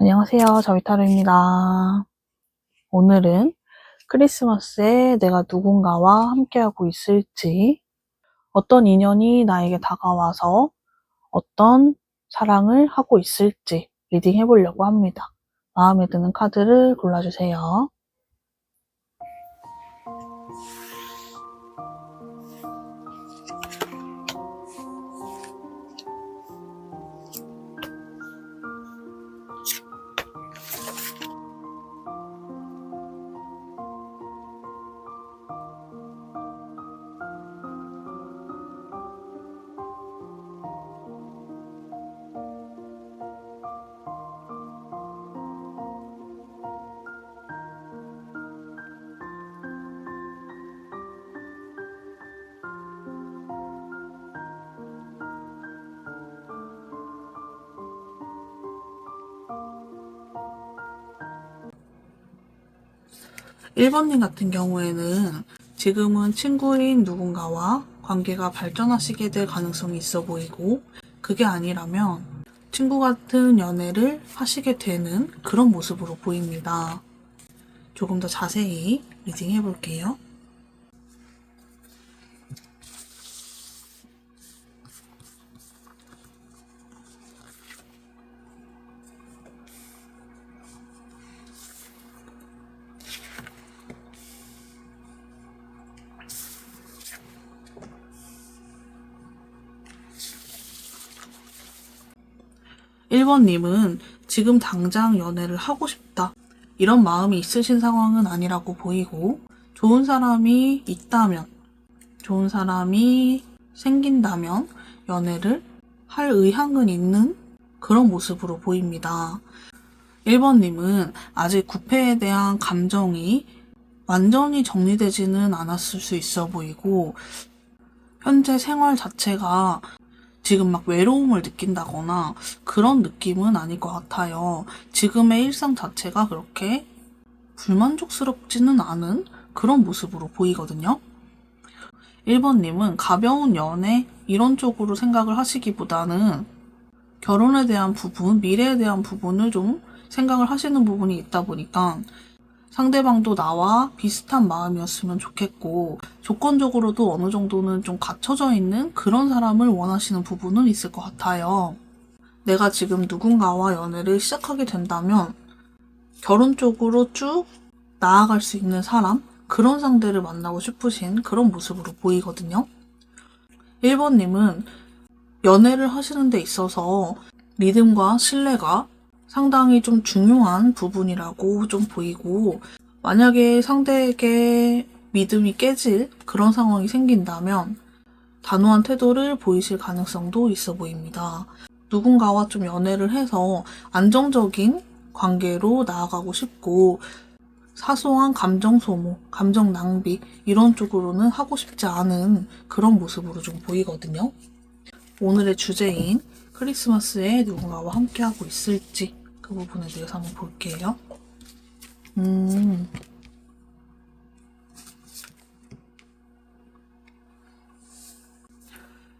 안녕하세요. 저비타로입니다. 오늘은 크리스마스에 내가 누군가와 함께하고 있을지, 어떤 인연이 나에게 다가와서 어떤 사랑을 하고 있을지 리딩 해보려고 합니다. 마음에 드는 카드를 골라주세요. 1번님 같은 경우에는 지금은 친구인 누군가와 관계가 발전하시게 될 가능성이 있어 보이고, 그게 아니라면 친구 같은 연애를 하시게 되는 그런 모습으로 보입니다. 조금 더 자세히 리딩 해볼게요. 1번님은 지금 당장 연애를 하고 싶다, 이런 마음이 있으신 상황은 아니라고 보이고, 좋은 사람이 있다면, 좋은 사람이 생긴다면 연애를 할 의향은 있는 그런 모습으로 보입니다. 1번님은 아직 구패에 대한 감정이 완전히 정리되지는 않았을 수 있어 보이고, 현재 생활 자체가 지금 막 외로움을 느낀다거나 그런 느낌은 아닐 것 같아요. 지금의 일상 자체가 그렇게 불만족스럽지는 않은 그런 모습으로 보이거든요. 1번님은 가벼운 연애 이런 쪽으로 생각을 하시기보다는 결혼에 대한 부분, 미래에 대한 부분을 좀 생각을 하시는 부분이 있다 보니까 상대방도 나와 비슷한 마음이었으면 좋겠고, 조건적으로도 어느 정도는 좀 갖춰져 있는 그런 사람을 원하시는 부분은 있을 것 같아요. 내가 지금 누군가와 연애를 시작하게 된다면 결혼 쪽으로 쭉 나아갈 수 있는 사람, 그런 상대를 만나고 싶으신 그런 모습으로 보이거든요. 1번님은 연애를 하시는 데 있어서 믿음과 신뢰가 상당히 좀 중요한 부분이라고 좀 보이고, 만약에 상대에게 믿음이 깨질 그런 상황이 생긴다면 단호한 태도를 보이실 가능성도 있어 보입니다. 누군가와 좀 연애를 해서 안정적인 관계로 나아가고 싶고, 사소한 감정 소모, 감정 낭비 이런 쪽으로는 하고 싶지 않은 그런 모습으로 좀 보이거든요. 오늘의 주제인 크리스마스에 누군가와 함께하고 있을지 그 부분에 대해서 한번 볼게요.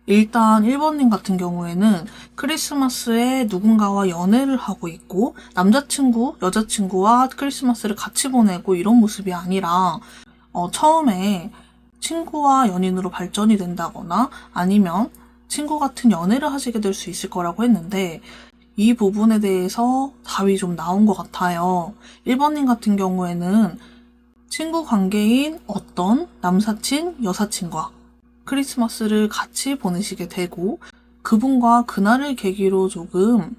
일단 1번님 같은 경우에는 크리스마스에 누군가와 연애를 하고 있고, 남자친구, 여자친구와 크리스마스를 같이 보내고 이런 모습이 아니라 처음에 친구와 연인으로 발전이 된다거나 아니면 친구 같은 연애를 하시게 될 수 있을 거라고 했는데, 이 부분에 대해서 답이 좀 나온 것 같아요. 1번님 같은 경우에는 친구 관계인 어떤 남사친, 여사친과 크리스마스를 같이 보내시게 되고, 그분과 그날을 계기로 조금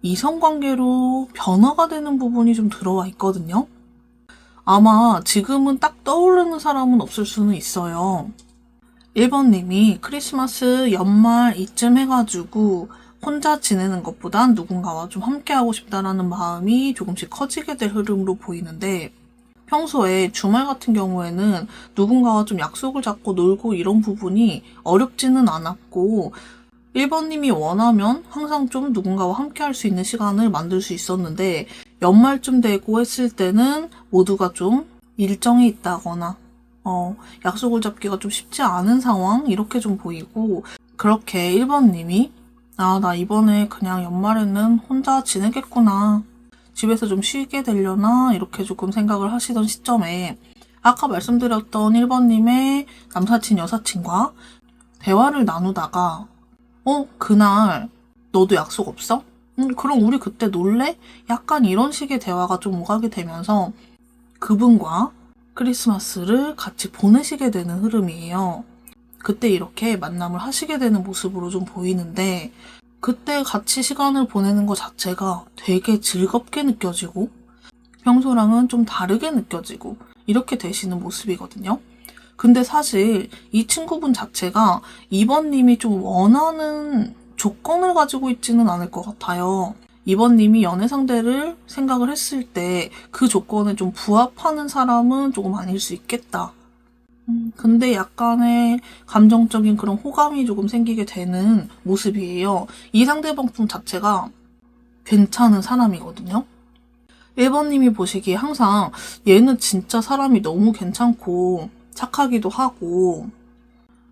이성관계로 변화가 되는 부분이 좀 들어와 있거든요. 아마 지금은 딱 떠오르는 사람은 없을 수는 있어요. 1번님이 크리스마스 연말 이쯤 해가지고 혼자 지내는 것보단 누군가와 좀 함께하고 싶다라는 마음이 조금씩 커지게 될 흐름으로 보이는데, 평소에 주말 같은 경우에는 누군가와 좀 약속을 잡고 놀고 이런 부분이 어렵지는 않았고, 1번님이 원하면 항상 좀 누군가와 함께 할 수 있는 시간을 만들 수 있었는데, 연말쯤 되고 했을 때는 모두가 좀 일정이 있다거나 약속을 잡기가 좀 쉽지 않은 상황, 이렇게 좀 보이고, 그렇게 1번님이 나 이번에 그냥 연말에는 혼자 지내겠구나, 집에서 좀 쉬게 되려나 이렇게 조금 생각을 하시던 시점에 아까 말씀드렸던 1번님의 남사친 여사친과 대화를 나누다가 그날 너도 약속 없어? 그럼 우리 그때 놀래? 약간 이런 식의 대화가 좀 오가게 되면서 그분과 크리스마스를 같이 보내시게 되는 흐름이에요. 그때 이렇게 만남을 하시게 되는 모습으로 좀 보이는데 그때 같이 시간을 보내는 것 자체가 되게 즐겁게 느껴지고 평소랑은 좀 다르게 느껴지고 이렇게 되시는 모습이거든요. 근데 사실 이 친구분 자체가 2번님이 좀 원하는 조건을 가지고 있지는 않을 것 같아요. 2번님이 연애 상대를 생각을 했을 때 그 조건에 좀 부합하는 사람은 조금 아닐 수 있겠다. 근데 약간의 감정적인 그런 호감이 조금 생기게 되는 모습이에요. 이 상대방 분 자체가 괜찮은 사람이거든요. 1번님이 보시기에 항상 얘는 진짜 사람이 너무 괜찮고 착하기도 하고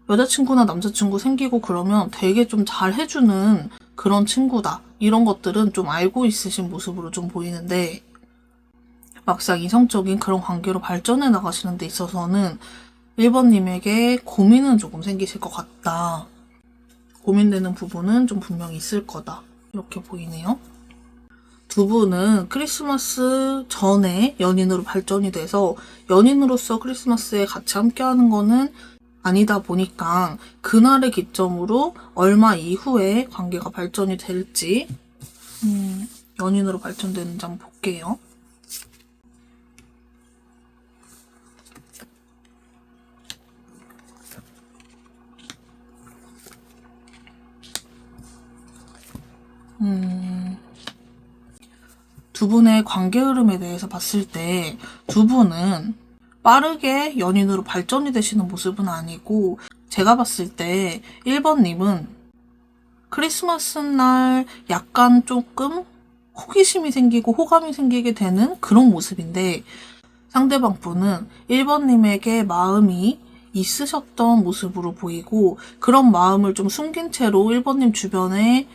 여자친구나 남자친구 생기고 그러면 되게 좀 잘 해주는 그런 친구다. 이런 것들은 좀 알고 있으신 모습으로 좀 보이는데 막상 이성적인 그런 관계로 발전해 나가시는 데 있어서는 1번님에게 고민은 조금 생기실 것 같다. 고민되는 부분은 좀 분명히 있을 거다. 이렇게 보이네요. 두 분은 크리스마스 전에 연인으로 발전이 돼서 연인으로서 크리스마스에 같이 함께하는 거는 아니다 보니까 그날의 기점으로 얼마 이후에 관계가 발전이 될지 연인으로 발전되는지 한번 볼게요. 두 분의 관계 흐름에 대해서 봤을 때 두 분은 빠르게 연인으로 발전이 되시는 모습은 아니고 제가 봤을 때 1번님은 크리스마스 날 약간 조금 호기심이 생기고 호감이 생기게 되는 그런 모습인데 상대방 분은 1번님에게 마음이 있으셨던 모습으로 보이고 그런 마음을 좀 숨긴 채로 1번님 주변에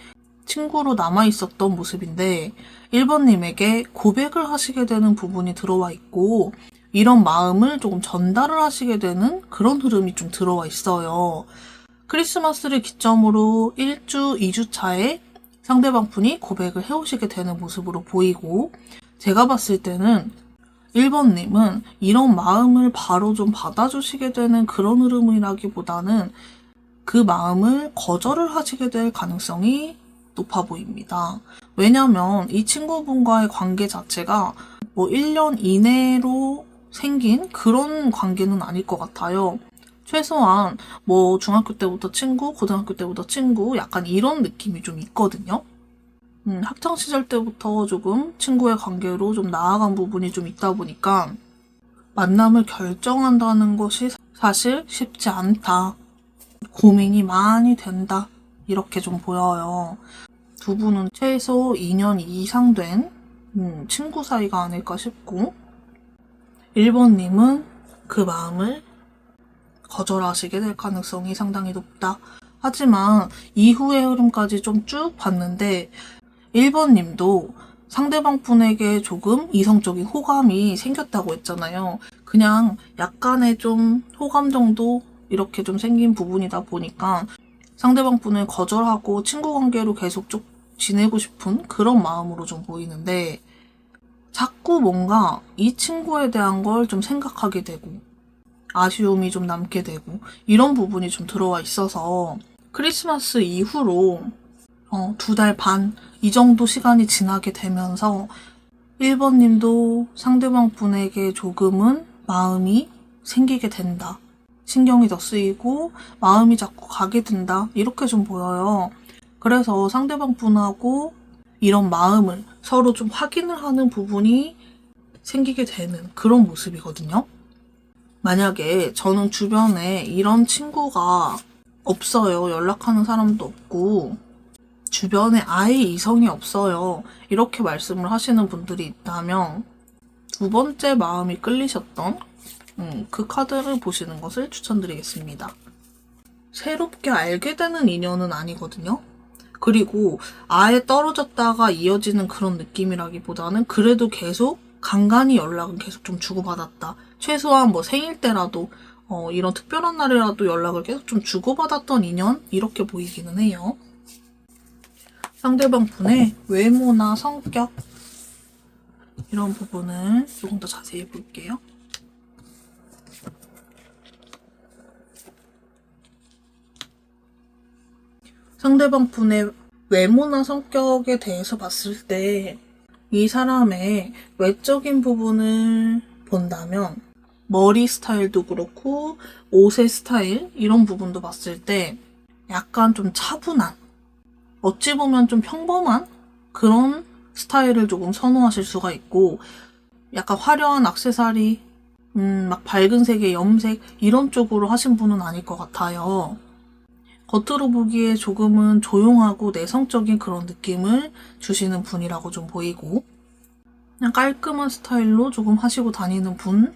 친구로 남아있었던 모습인데 1번님에게 고백을 하시게 되는 부분이 들어와 있고 이런 마음을 조금 전달을 하시게 되는 그런 흐름이 좀 들어와 있어요. 크리스마스를 기점으로 1주, 2주 차에 상대방 분이 고백을 해오시게 되는 모습으로 보이고 제가 봤을 때는 1번님은 이런 마음을 바로 좀 받아주시게 되는 그런 흐름이라기보다는 그 마음을 거절을 하시게 될 가능성이 높아 보입니다. 왜냐면 이 친구분과의 관계 자체가 뭐 1년 이내로 생긴 그런 관계는 아닐 것 같아요. 최소한 뭐 중학교 때부터 친구, 고등학교 때부터 친구 약간 이런 느낌이 좀 있거든요. 학창시절 때부터 조금 친구의 관계로 좀 나아간 부분이 좀 있다 보니까 만남을 결정한다는 것이 사실 쉽지 않다. 고민이 많이 된다. 이렇게 좀 보여요. 두 분은 최소 2년 이상 된 친구 사이가 아닐까 싶고 1번님은 그 마음을 거절하시게 될 가능성이 상당히 높다. 하지만 이후의 흐름까지 좀 쭉 봤는데 1번님도 상대방 분에게 조금 이성적인 호감이 생겼다고 했잖아요. 그냥 약간의 좀 호감 정도 이렇게 좀 생긴 부분이다 보니까 상대방 분을 거절하고 친구 관계로 계속 쭉 지내고 싶은 그런 마음으로 좀 보이는데 자꾸 뭔가 이 친구에 대한 걸 좀 생각하게 되고 아쉬움이 좀 남게 되고 이런 부분이 좀 들어와 있어서 크리스마스 이후로 2달 반 이 정도 시간이 지나게 되면서 1번님도 상대방 분에게 조금은 마음이 생기게 된다. 신경이 더 쓰이고 마음이 자꾸 가게 된다. 이렇게 좀 보여요. 그래서 상대방 분하고 이런 마음을 서로 좀 확인을 하는 부분이 생기게 되는 그런 모습이거든요. 만약에 저는 주변에 이런 친구가 없어요. 연락하는 사람도 없고 주변에 아예 이성이 없어요. 이렇게 말씀을 하시는 분들이 있다면 두 번째 마음이 끌리셨던 그 카드를 보시는 것을 추천드리겠습니다. 새롭게 알게 되는 인연은 아니거든요. 그리고 아예 떨어졌다가 이어지는 그런 느낌이라기보다는 그래도 계속 간간히 연락은 계속 좀 주고받았다. 최소한 뭐 생일 때라도 이런 특별한 날이라도 연락을 계속 좀 주고받았던 인연? 이렇게 보이기는 해요. 상대방 분의 외모나 성격 이런 부분을 조금 더 자세히 볼게요. 상대방 분의 외모나 성격에 대해서 봤을 때 이 사람의 외적인 부분을 본다면 머리 스타일도 그렇고 옷의 스타일 이런 부분도 봤을 때 약간 좀 차분한 어찌 보면 좀 평범한 그런 스타일을 조금 선호하실 수가 있고 약간 화려한 액세서리 막 밝은 색의 염색 이런 쪽으로 하신 분은 아닐 것 같아요. 겉으로 보기에 조금은 조용하고 내성적인 그런 느낌을 주시는 분이라고 좀 보이고 그냥 깔끔한 스타일로 조금 하시고 다니는 분?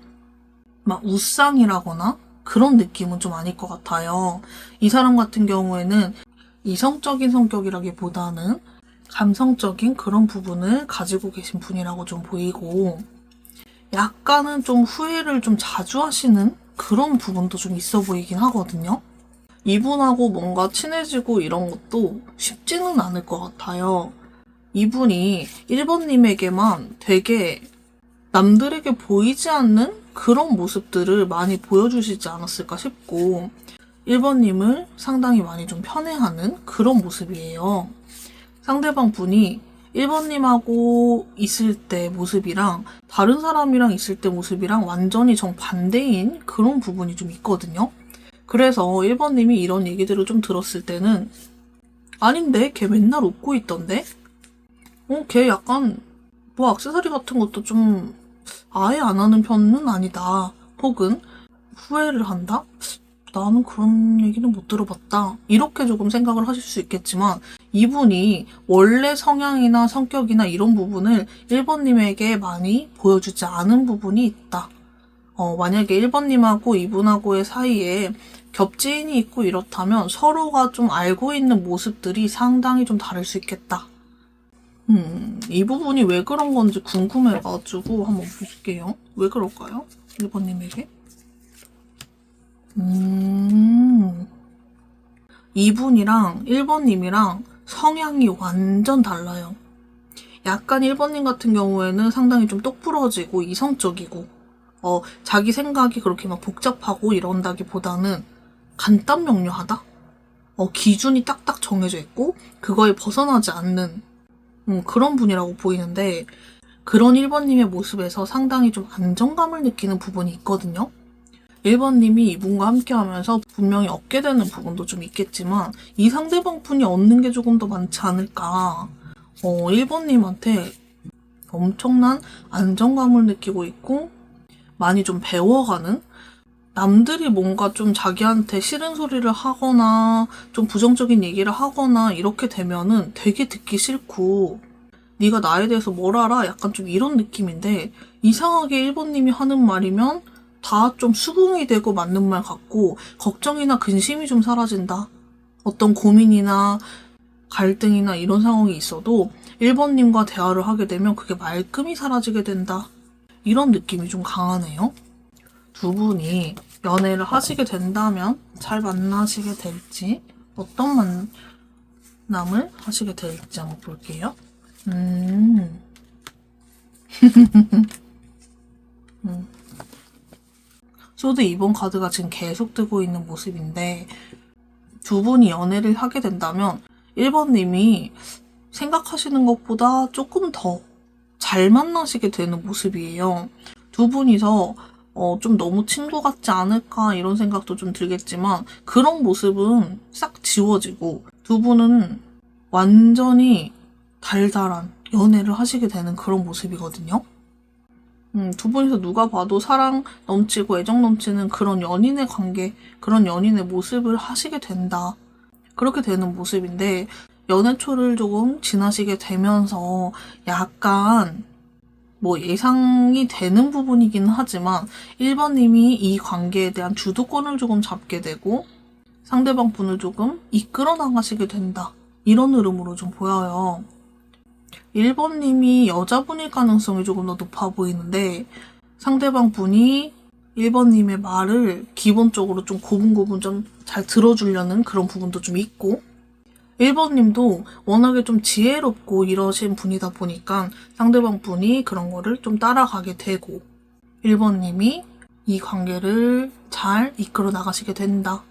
막 우상이라거나 그런 느낌은 좀 아닐 것 같아요. 이 사람 같은 경우에는 이성적인 성격이라기보다는 감성적인 그런 부분을 가지고 계신 분이라고 좀 보이고 약간은 좀 후회를 좀 자주 하시는 그런 부분도 좀 있어 보이긴 하거든요. 이분하고 뭔가 친해지고 이런 것도 쉽지는 않을 것 같아요. 이분이 1번님에게만 되게 남들에게 보이지 않는 그런 모습들을 많이 보여주시지 않았을까 싶고 1번님을 상당히 많이 좀 편애하는 그런 모습이에요. 상대방 분이 1번님하고 있을 때 모습이랑 다른 사람이랑 있을 때 모습이랑 완전히 정반대인 그런 부분이 좀 있거든요. 그래서 1번님이 이런 얘기들을 좀 들었을 때는 아닌데? 걔 맨날 웃고 있던데? 걔 약간 뭐 액세서리 같은 것도 좀 아예 안 하는 편은 아니다. 혹은 후회를 한다? 나는 그런 얘기는 못 들어봤다. 이렇게 조금 생각을 하실 수 있겠지만 이분이 원래 성향이나 성격이나 이런 부분을 1번님에게 많이 보여주지 않은 부분이 있다. 만약에 1번님하고 이분하고의 사이에 겹지인이 있고 이렇다면 서로가 좀 알고 있는 모습들이 상당히 좀 다를 수 있겠다. 이 부분이 왜 그런 건지 궁금해가지고 한번 볼게요. 왜 그럴까요? 1번님에게? 이분이랑 1번님이랑 성향이 완전 달라요. 약간 1번님 같은 경우에는 상당히 좀 똑부러지고 이성적이고 자기 생각이 그렇게 막 복잡하고 이런다기보다는 간단명료하다? 기준이 딱딱 정해져 있고 그거에 벗어나지 않는 그런 분이라고 보이는데 그런 1번님의 모습에서 상당히 좀 안정감을 느끼는 부분이 있거든요. 1번님이 이분과 함께 하면서 분명히 얻게 되는 부분도 좀 있겠지만 이 상대방 분이 얻는 게 조금 더 많지 않을까. 1번님한테 엄청난 안정감을 느끼고 있고 많이 좀 배워가는 남들이 뭔가 좀 자기한테 싫은 소리를 하거나 좀 부정적인 얘기를 하거나 이렇게 되면은 되게 듣기 싫고 네가 나에 대해서 뭘 알아? 약간 좀 이런 느낌인데 이상하게 1번님이 하는 말이면 다 좀 수긍이 되고 맞는 말 같고 걱정이나 근심이 좀 사라진다. 어떤 고민이나 갈등이나 이런 상황이 있어도 1번님과 대화를 하게 되면 그게 말끔히 사라지게 된다. 이런 느낌이 좀 강하네요. 두 분이 연애를 하시게 된다면 잘 만나시게 될지 어떤 만남을 하시게 될지 한번 볼게요. 소드 2번 카드가 지금 계속 뜨고 있는 모습인데 두 분이 연애를 하게 된다면 1번님이 생각하시는 것보다 조금 더 잘 만나시게 되는 모습이에요. 두 분이서 좀 너무 친구 같지 않을까 이런 생각도 좀 들겠지만 그런 모습은 싹 지워지고 두 분은 완전히 달달한 연애를 하시게 되는 그런 모습이거든요. 두 분이서 누가 봐도 사랑 넘치고 애정 넘치는 그런 연인의 관계, 그런 연인의 모습을 하시게 된다. 그렇게 되는 모습인데 연애초를 조금 지나시게 되면서 약간 뭐 예상이 되는 부분이기는 하지만 1번님이 이 관계에 대한 주도권을 조금 잡게 되고 상대방 분을 조금 이끌어 나가시게 된다. 이런 흐름으로 좀 보여요. 1번님이 여자분일 가능성이 조금 더 높아 보이는데 상대방 분이 1번님의 말을 기본적으로 좀 고분고분 좀 잘 들어주려는 그런 부분도 좀 있고 1번님도 워낙에 좀 지혜롭고 이러신 분이다 보니까 상대방 분이 그런 거를 좀 따라가게 되고 1번님이 이 관계를 잘 이끌어 나가시게 된다.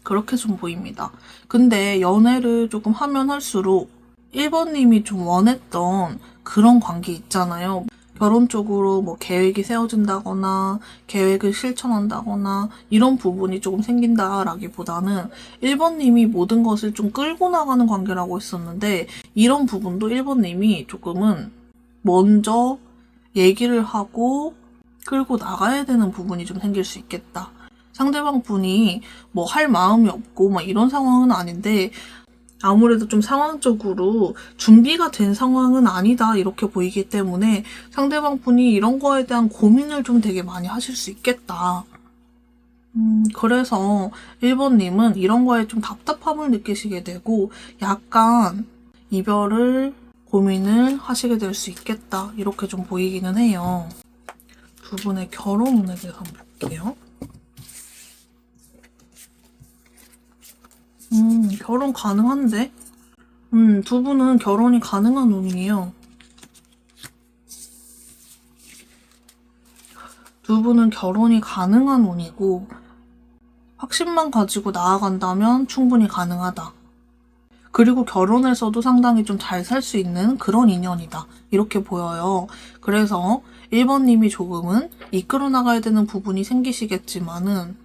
그렇게 좀 보입니다. 근데 연애를 조금 하면 할수록 1번님이 좀 원했던 그런 관계 있잖아요. 결혼 쪽으로 뭐 계획이 세워진다거나 계획을 실천한다거나 이런 부분이 조금 생긴다라기보다는 1번님이 모든 것을 좀 끌고 나가는 관계라고 했었는데 이런 부분도 1번님이 조금은 먼저 얘기를 하고 끌고 나가야 되는 부분이 좀 생길 수 있겠다. 상대방 분이 뭐 할 마음이 없고 막 이런 상황은 아닌데 아무래도 좀 상황적으로 준비가 된 상황은 아니다 이렇게 보이기 때문에 상대방 분이 이런 거에 대한 고민을 좀 되게 많이 하실 수 있겠다. 그래서 1번님은 이런 거에 좀 답답함을 느끼시게 되고 약간 이별을 고민을 하시게 될 수 있겠다 이렇게 좀 보이기는 해요. 두 분의 결혼 운에 대해서 한번 볼게요. 결혼 가능한데? 두 분은 결혼이 가능한 운이에요. 두 분은 결혼이 가능한 운이고, 확신만 가지고 나아간다면 충분히 가능하다. 그리고 결혼에서도 상당히 좀 잘 살 수 있는 그런 인연이다. 이렇게 보여요. 그래서 1번님이 조금은 이끌어 나가야 되는 부분이 생기시겠지만은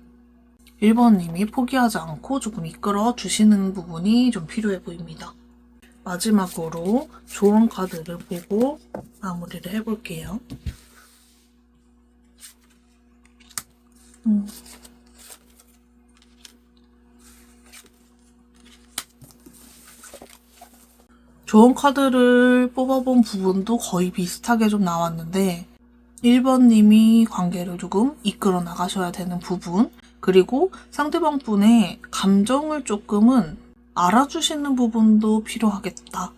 1번님이 포기하지 않고 조금 이끌어 주시는 부분이 좀 필요해 보입니다. 마지막으로 좋은 카드를 보고 마무리를 해볼게요. 좋은 카드를 뽑아본 부분도 거의 비슷하게 좀 나왔는데 1번님이 관계를 조금 이끌어 나가셔야 되는 부분 그리고 상대방 분의 감정을 조금은 알아주시는 부분도 필요하겠다.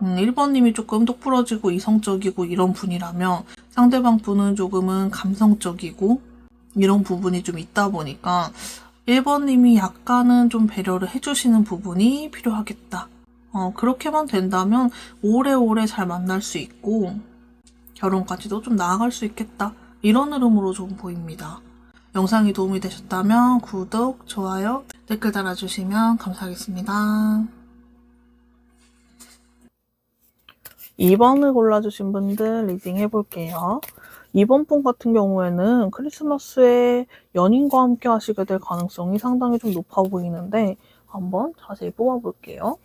1번님이 조금 똑부러지고 이성적이고 이런 분이라면 상대방 분은 조금은 감성적이고 이런 부분이 좀 있다 보니까 1번님이 약간은 좀 배려를 해주시는 부분이 필요하겠다. 그렇게만 된다면 오래오래 잘 만날 수 있고 결혼까지도 좀 나아갈 수 있겠다. 이런 흐름으로 좀 보입니다. 영상이 도움이 되셨다면 구독, 좋아요, 댓글 달아주시면 감사하겠습니다. 2번을 골라주신 분들 리딩 해볼게요. 2번 분 같은 경우에는 크리스마스에 연인과 함께 하시게 될 가능성이 상당히 좀 높아 보이는데 한번 자세히 뽑아볼게요.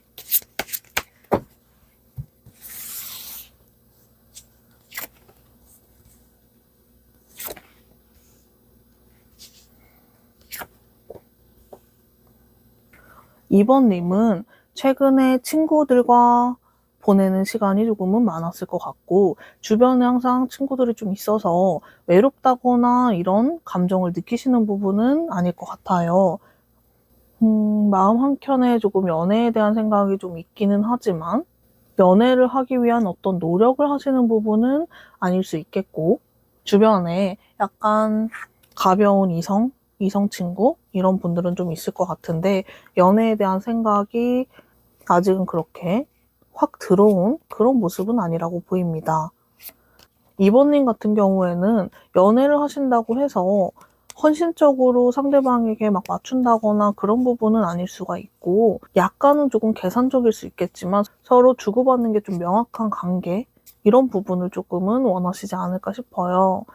이번님은 최근에 친구들과 보내는 시간이 조금은 많았을 것 같고 주변에 항상 친구들이 좀 있어서 외롭다거나 이런 감정을 느끼시는 부분은 아닐 것 같아요. 마음 한켠에 조금 연애에 대한 생각이 좀 있기는 하지만 연애를 하기 위한 어떤 노력을 하시는 부분은 아닐 수 있겠고 주변에 약간 가벼운 이성 친구 이런 분들은 좀 있을 것 같은데 연애에 대한 생각이 아직은 그렇게 확 들어온 그런 모습은 아니라고 보입니다. 2번님 같은 경우에는 연애를 하신다고 해서 헌신적으로 상대방에게 막 맞춘다거나 그런 부분은 아닐 수가 있고 약간은 조금 계산적일 수 있겠지만 서로 주고받는 게 좀 명확한 관계 이런 부분을 조금은 원하시지 않을까 싶어요.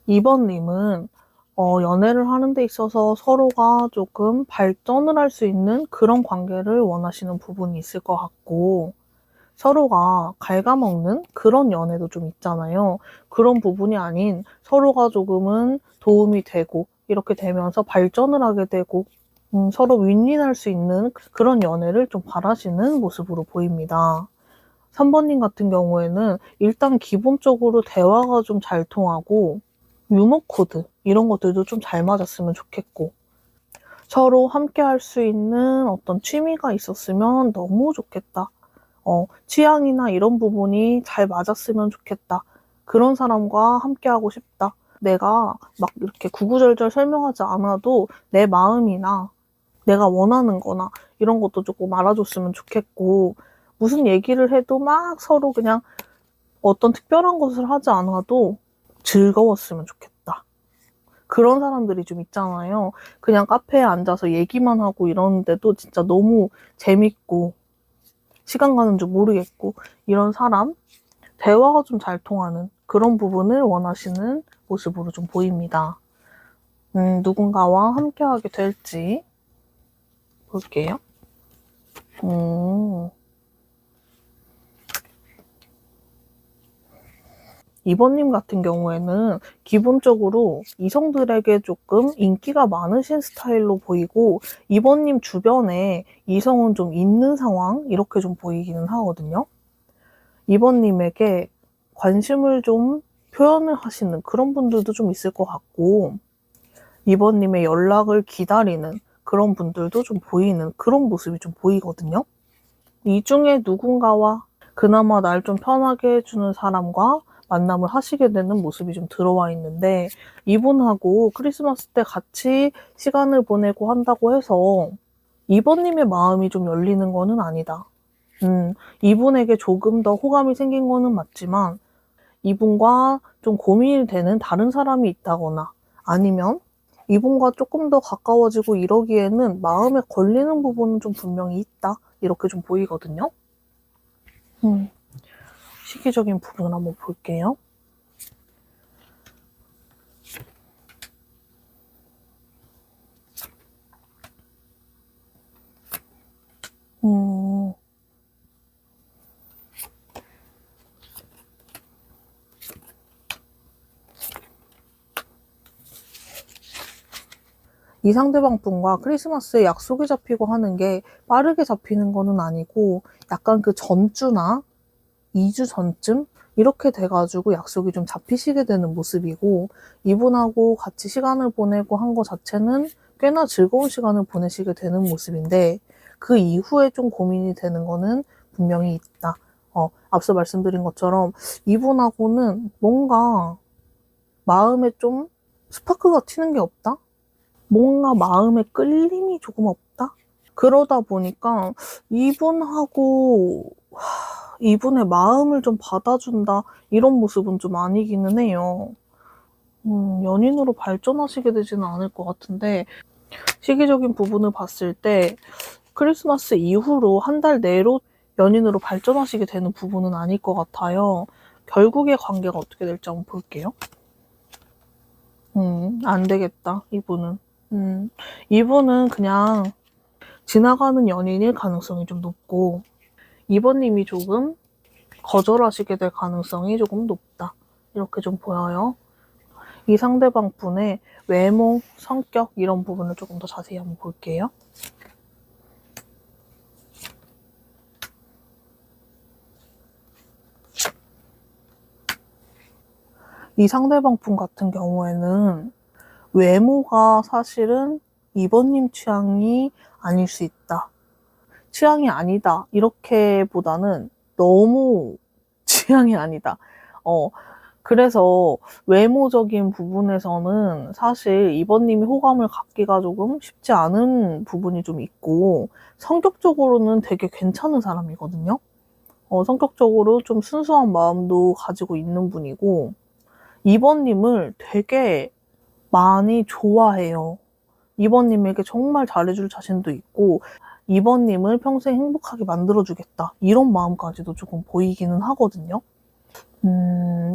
2번님은 연애를 하는 데 있어서 서로가 조금 발전을 할 수 있는 그런 관계를 원하시는 부분이 있을 것 같고 서로가 갉아먹는 그런 연애도 좀 있잖아요. 그런 부분이 아닌 서로가 조금은 도움이 되고 이렇게 되면서 발전을 하게 되고 서로 윈윈할 수 있는 그런 연애를 좀 바라시는 모습으로 보입니다. 3번님 같은 경우에는 일단 기본적으로 대화가 좀 잘 통하고 유머 코드 이런 것들도 좀 잘 맞았으면 좋겠고 서로 함께 할 수 있는 어떤 취미가 있었으면 너무 좋겠다. 취향이나 이런 부분이 잘 맞았으면 좋겠다. 그런 사람과 함께 하고 싶다. 내가 막 이렇게 구구절절 설명하지 않아도 내 마음이나 내가 원하는 거나 이런 것도 조금 알아줬으면 좋겠고, 무슨 얘기를 해도 막 서로 그냥 어떤 특별한 것을 하지 않아도 즐거웠으면 좋겠다. 그런 사람들이 좀 있잖아요. 그냥 카페에 앉아서 얘기만 하고 이러는데도 진짜 너무 재밌고 시간 가는 줄 모르겠고, 이런 사람, 대화가 좀 잘 통하는 그런 부분을 원하시는 모습으로 좀 보입니다. 누군가와 함께하게 될지 볼게요. 이번님 같은 경우에는 기본적으로 이성들에게 조금 인기가 많으신 스타일로 보이고, 이번님 주변에 이성은 좀 있는 상황, 이렇게 좀 보이기는 하거든요. 이번님에게 관심을 좀 표현을 하시는 그런 분들도 좀 있을 것 같고, 이번님의 연락을 기다리는 그런 분들도 좀 보이는 그런 모습이 좀 보이거든요. 이 중에 누군가와 그나마 날 좀 편하게 해주는 사람과 만남을 하시게 되는 모습이 좀 들어와 있는데, 이분하고 크리스마스 때 같이 시간을 보내고 한다고 해서 이번님의 마음이 좀 열리는 거는 아니다. 이분에게 조금 더 호감이 생긴 거는 맞지만, 이분과 좀 고민이 되는 다른 사람이 있다거나, 아니면 이분과 조금 더 가까워지고 이러기에는 마음에 걸리는 부분은 좀 분명히 있다. 이렇게 좀 보이거든요. 시기적인 부분 한번 볼게요. 이 상대방 분과 크리스마스에 약속이 잡히고 하는 게 빠르게 잡히는 거는 아니고, 약간 그 전주나 2주 전쯤 이렇게 돼가지고 약속이 좀 잡히시게 되는 모습이고, 이분하고 같이 시간을 보내고 한 거 자체는 꽤나 즐거운 시간을 보내시게 되는 모습인데, 그 이후에 좀 고민이 되는 거는 분명히 있다. 앞서 말씀드린 것처럼 이분하고는 뭔가 마음에 좀 스파크가 튀는 게 없다? 뭔가 마음에 끌림이 조금 없다? 그러다 보니까 이분하고 이분의 마음을 좀 받아준다, 이런 모습은 좀 아니기는 해요. 연인으로 발전하시게 되지는 않을 것 같은데, 시기적인 부분을 봤을 때 크리스마스 이후로 한 달 내로 연인으로 발전하시게 되는 부분은 아닐 것 같아요. 결국의 관계가 어떻게 될지 한번 볼게요. 안 되겠다, 이분은. 이분은 그냥 지나가는 연인일 가능성이 좀 높고, 이번님이 조금 거절하시게 될 가능성이 조금 높다. 이렇게 좀 보여요. 이 상대방 분의 외모, 성격 이런 부분을 조금 더 자세히 한번 볼게요. 이 상대방 분 같은 경우에는 외모가 사실은 이번님 취향이 아닐 수 있다. 취향이 아니다. 이렇게보다는 너무 취향이 아니다. 그래서 외모적인 부분에서는 사실 이번님이 호감을 갖기가 조금 쉽지 않은 부분이 좀 있고, 성격적으로는 되게 괜찮은 사람이거든요. 성격적으로 좀 순수한 마음도 가지고 있는 분이고, 이번님을 되게 많이 좋아해요. 이번님에게 정말 잘해줄 자신도 있고, 이번님을 평생 행복하게 만들어주겠다, 이런 마음까지도 조금 보이기는 하거든요.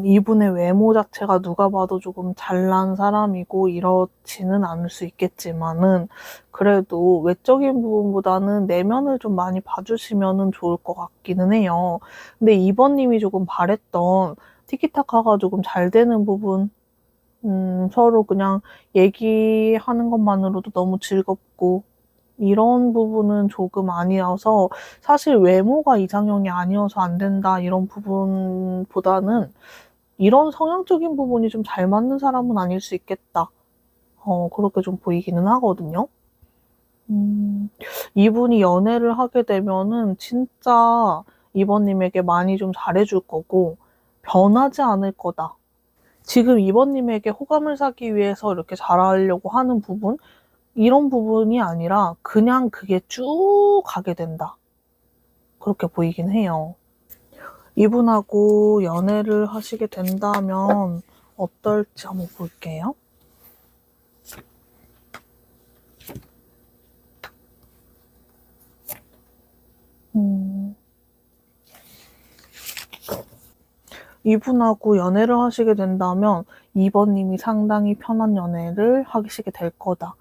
이분의 외모 자체가 누가 봐도 조금 잘난 사람이고 이렇지는 않을 수 있겠지만은, 그래도 외적인 부분보다는 내면을 좀 많이 봐주시면 좋을 것 같기는 해요. 근데 이번님이 조금 바랬던 티키타카가 조금 잘 되는 부분, 서로 그냥 얘기하는 것만으로도 너무 즐겁고 이런 부분은 조금 아니어서, 사실 외모가 이상형이 아니어서 안 된다 이런 부분보다는 이런 성향적인 부분이 좀 잘 맞는 사람은 아닐 수 있겠다. 그렇게 좀 보이기는 하거든요. 이분이 연애를 하게 되면은 진짜 이번님에게 많이 좀 잘해줄 거고 변하지 않을 거다. 지금 이번님에게 호감을 사기 위해서 이렇게 잘하려고 하는 부분, 이런 부분이 아니라 그냥 그게 쭉 가게 된다. 그렇게 보이긴 해요. 이분하고 연애를 하시게 된다면 어떨지 한번 볼게요. 이분하고 연애를 하시게 된다면 2번님이 상당히 편한 연애를 하시게 될 거다.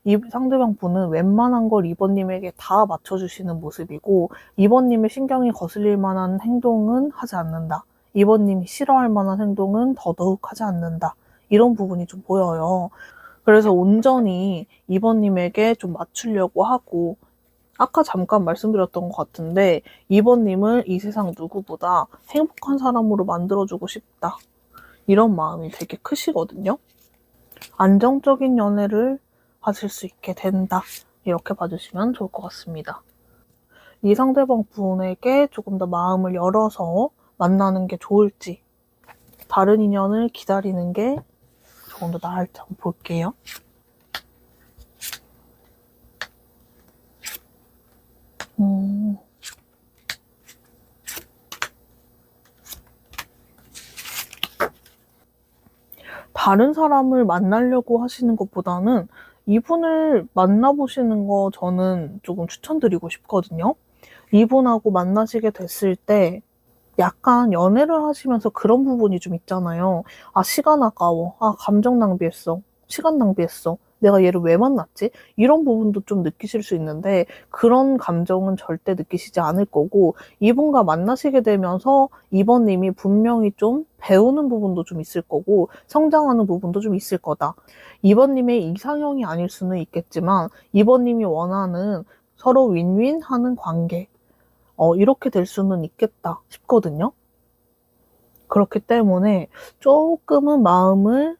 이 상대방 분은 웬만한 걸 2번님에게 다 맞춰주시는 모습이고 2번님의 신경이 거슬릴 만한 행동은 하지 않는다. 2번님이 싫어할 만한 행동은 더더욱 하지 않는다. 이런 부분이 좀 보여요. 그래서 온전히 2번님에게 좀 맞추려고 하고 아까 잠깐 말씀드렸던 것 같은데 2번님을 이 세상 누구보다 행복한 사람으로 만들어주고 싶다. 이런 마음이 되게 크시거든요. 안정적인 연애를 하실 수 있게 된다. 이렇게 봐주시면 좋을 것 같습니다. 이 상대방 분에게 조금 더 마음을 열어서 만나는 게 좋을지 다른 인연을 기다리는 게 조금 더 나을지 한번 볼게요. 다른 사람을 만나려고 하시는 것보다는 이분을 만나보시는 거 저는 조금 추천드리고 싶거든요. 이분하고 만나시게 됐을 때 약간 연애를 하시면서 그런 부분이 좀 있잖아요. 아, 시간 아까워. 아, 감정 낭비했어. 시간 낭비했어. 내가 얘를 왜 만났지? 이런 부분도 좀 느끼실 수 있는데 그런 감정은 절대 느끼시지 않을 거고 이분과 만나시게 되면서 이번님이 분명히 좀 배우는 부분도 좀 있을 거고 성장하는 부분도 좀 있을 거다. 이번님의 이상형이 아닐 수는 있겠지만 이번님이 원하는 서로 윈윈하는 관계 이렇게 될 수는 있겠다 싶거든요. 그렇기 때문에 조금은 마음을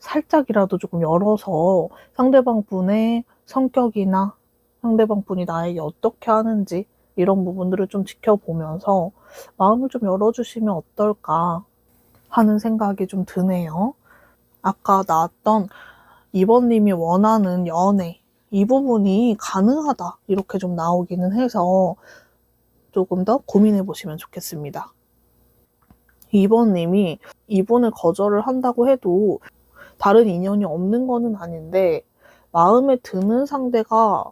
살짝이라도 조금 열어서 상대방 분의 성격이나 상대방 분이 나에게 어떻게 하는지 이런 부분들을 좀 지켜보면서 마음을 좀 열어주시면 어떨까 하는 생각이 좀 드네요. 아까 나왔던 이번님이 원하는 연애 이 부분이 가능하다 이렇게 좀 나오기는 해서 조금 더 고민해 보시면 좋겠습니다. 2번님이 이분을 거절을 한다고 해도 다른 인연이 없는 거는 아닌데 마음에 드는 상대가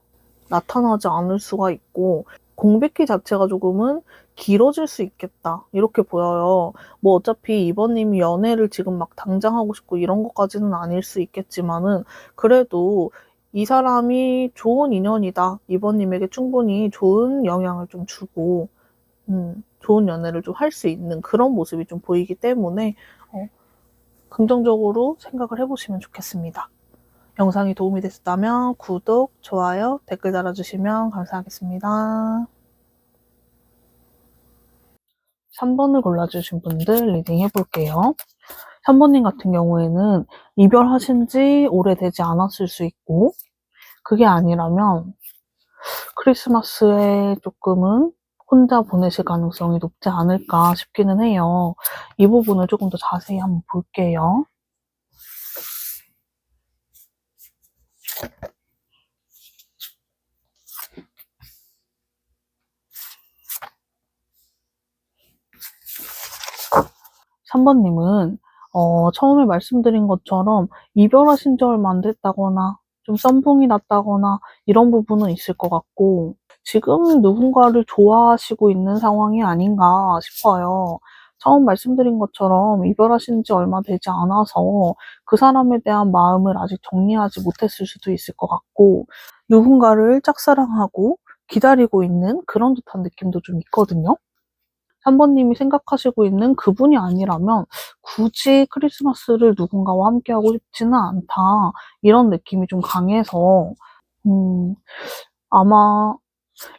나타나지 않을 수가 있고 공백기 자체가 조금은 길어질 수 있겠다 이렇게 보여요. 뭐 어차피 2번님이 연애를 지금 막 당장 하고 싶고 이런 것까지는 아닐 수 있겠지만은 그래도 이 사람이 좋은 인연이다. 2번님에게 충분히 좋은 영향을 좀 주고 좋은 연애를 좀 할 수 있는 그런 모습이 좀 보이기 때문에 긍정적으로 생각을 해보시면 좋겠습니다. 영상이 도움이 됐다면 구독, 좋아요, 댓글 달아주시면 감사하겠습니다. 3번을 골라주신 분들 리딩 해볼게요. 3번님 같은 경우에는 이별하신 지 오래되지 않았을 수 있고 그게 아니라면 크리스마스에 조금은 혼자 보내실 가능성이 높지 않을까 싶기는 해요. 이 부분을 조금 더 자세히 한번 볼게요. (3번님은) 처음에 말씀드린 것처럼 이별하신 지 얼마 안 됐다거나 좀 썸붕이 났다거나 이런 부분은 있을 것 같고 지금 누군가를 좋아하시고 있는 상황이 아닌가 싶어요. 처음 말씀드린 것처럼 이별하신 지 얼마 되지 않아서 그 사람에 대한 마음을 아직 정리하지 못했을 수도 있을 것 같고 누군가를 짝사랑하고 기다리고 있는 그런 듯한 느낌도 좀 있거든요. 3번님이 생각하시고 있는 그분이 아니라면 굳이 크리스마스를 누군가와 함께하고 싶지는 않다. 이런 느낌이 좀 강해서 아마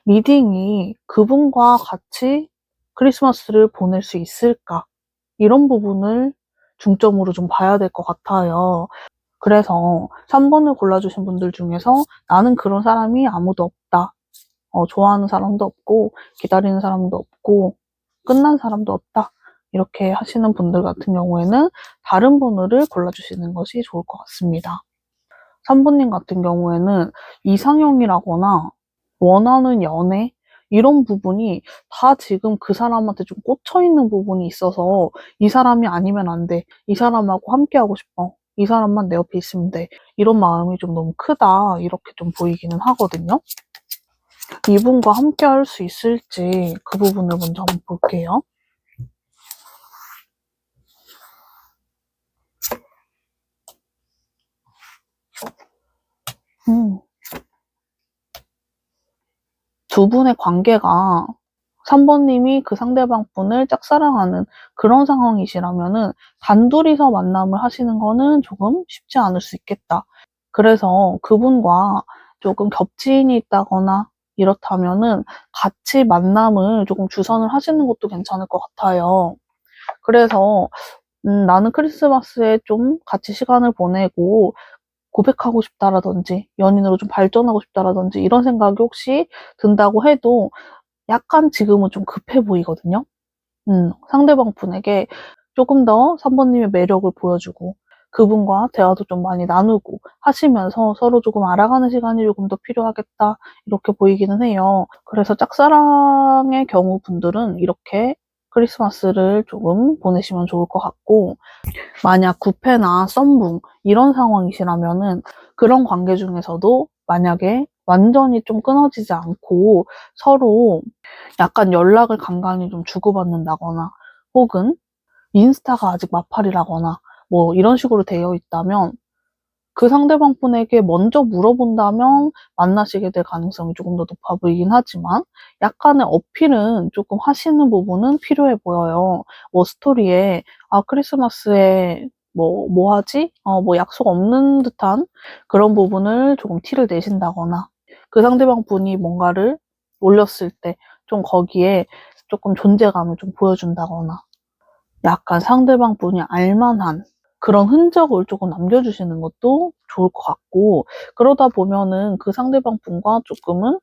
리딩이 그분과 같이 크리스마스를 보낼 수 있을까? 이런 부분을 중점으로 좀 봐야 될 것 같아요. 그래서 3번을 골라주신 분들 중에서 나는 그런 사람이 아무도 없다. 좋아하는 사람도 없고, 기다리는 사람도 없고, 끝난 사람도 없다. 이렇게 하시는 분들 같은 경우에는 다른 번호를 골라주시는 것이 좋을 것 같습니다. 3번님 같은 경우에는 이상형이라거나 원하는 연애 이런 부분이 다 지금 그 사람한테 좀 꽂혀있는 부분이 있어서 이 사람이 아니면 안 돼. 이 사람하고 함께하고 싶어. 이 사람만 내 옆에 있으면 돼. 이런 마음이 좀 너무 크다. 이렇게 좀 보이기는 하거든요. 이분과 함께할 수 있을지 그 부분을 먼저 한번 볼게요. 두 분의 관계가 3번님이 그 상대방 분을 짝사랑하는 그런 상황이시라면은 단둘이서 만남을 하시는 거는 조금 쉽지 않을 수 있겠다. 그래서 그분과 조금 겹치인이 있다거나 이렇다면은 같이 만남을 조금 주선을 하시는 것도 괜찮을 것 같아요. 그래서 나는 크리스마스에 좀 같이 시간을 보내고 고백하고 싶다라든지 연인으로 좀 발전하고 싶다라든지 이런 생각이 혹시 든다고 해도 약간 지금은 좀 급해 보이거든요. 상대방 분에게 조금 더 3번님의 매력을 보여주고 그분과 대화도 좀 많이 나누고 하시면서 서로 조금 알아가는 시간이 조금 더 필요하겠다 이렇게 보이기는 해요. 그래서 짝사랑의 경우 분들은 이렇게 크리스마스를 조금 보내시면 좋을 것 같고 만약 구패나 썸붕 이런 상황이시라면은 그런 관계 중에서도 만약에 완전히 좀 끊어지지 않고 서로 약간 연락을 간간히 좀 주고받는다거나 혹은 인스타가 아직 마팔이라거나 뭐 이런 식으로 되어 있다면 그 상대방 분에게 먼저 물어본다면 만나시게 될 가능성이 조금 더 높아 보이긴 하지만 약간의 어필은 조금 하시는 부분은 필요해 보여요. 뭐 스토리에 크리스마스에 뭐 하지? 뭐 약속 없는 듯한 그런 부분을 조금 티를 내신다거나 그 상대방 분이 뭔가를 올렸을 때 좀 거기에 조금 존재감을 좀 보여준다거나 약간 상대방 분이 알만한 그런 흔적을 조금 남겨주시는 것도 좋을 것 같고 그러다 보면은 그 상대방 분과 조금은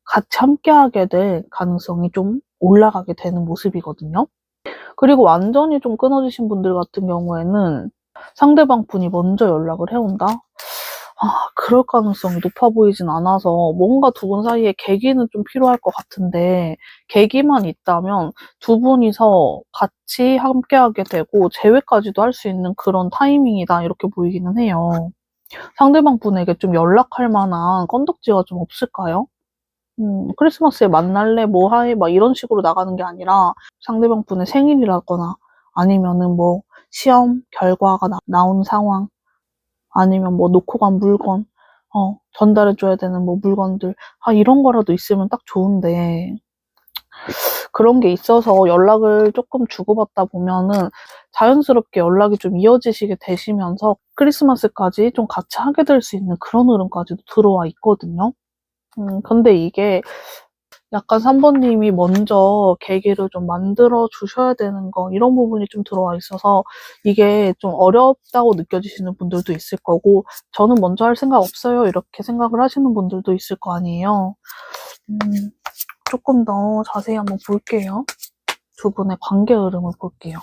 같이 함께하게 될 가능성이 좀 올라가게 되는 모습이거든요. 그리고 완전히 좀 끊어지신 분들 같은 경우에는 상대방 분이 먼저 연락을 해온다? 그럴 가능성이 높아 보이진 않아서 뭔가 두 분 사이에 계기는 좀 필요할 것 같은데 계기만 있다면 두 분이서 같이 함께하게 되고 재회까지도 할 수 있는 그런 타이밍이다 이렇게 보이기는 해요. 상대방 분에게 좀 연락할 만한 건덕지가 좀 없을까요? 크리스마스에 만날래? 뭐 하해? 막 이런 식으로 나가는 게 아니라 상대방 분의 생일이라거나 아니면은 뭐 시험 결과가 나온 상황 아니면 뭐 놓고 간 물건, 전달해줘야 되는 뭐 물건들, 이런 거라도 있으면 딱 좋은데, 그런 게 있어서 연락을 조금 주고받다 보면은 자연스럽게 연락이 좀 이어지시게 되시면서 크리스마스까지 좀 같이 하게 될 수 있는 그런 흐름까지도 들어와 있거든요. 근데 이게 약간 3번님이 먼저 계기를 좀 만들어 주셔야 되는 거 이런 부분이 좀 들어와 있어서 이게 좀 어렵다고 느껴지시는 분들도 있을 거고 저는 먼저 할 생각 없어요 이렇게 생각을 하시는 분들도 있을 거 아니에요. 조금 더 자세히 한번 볼게요. 두 분의 관계 흐름을 볼게요.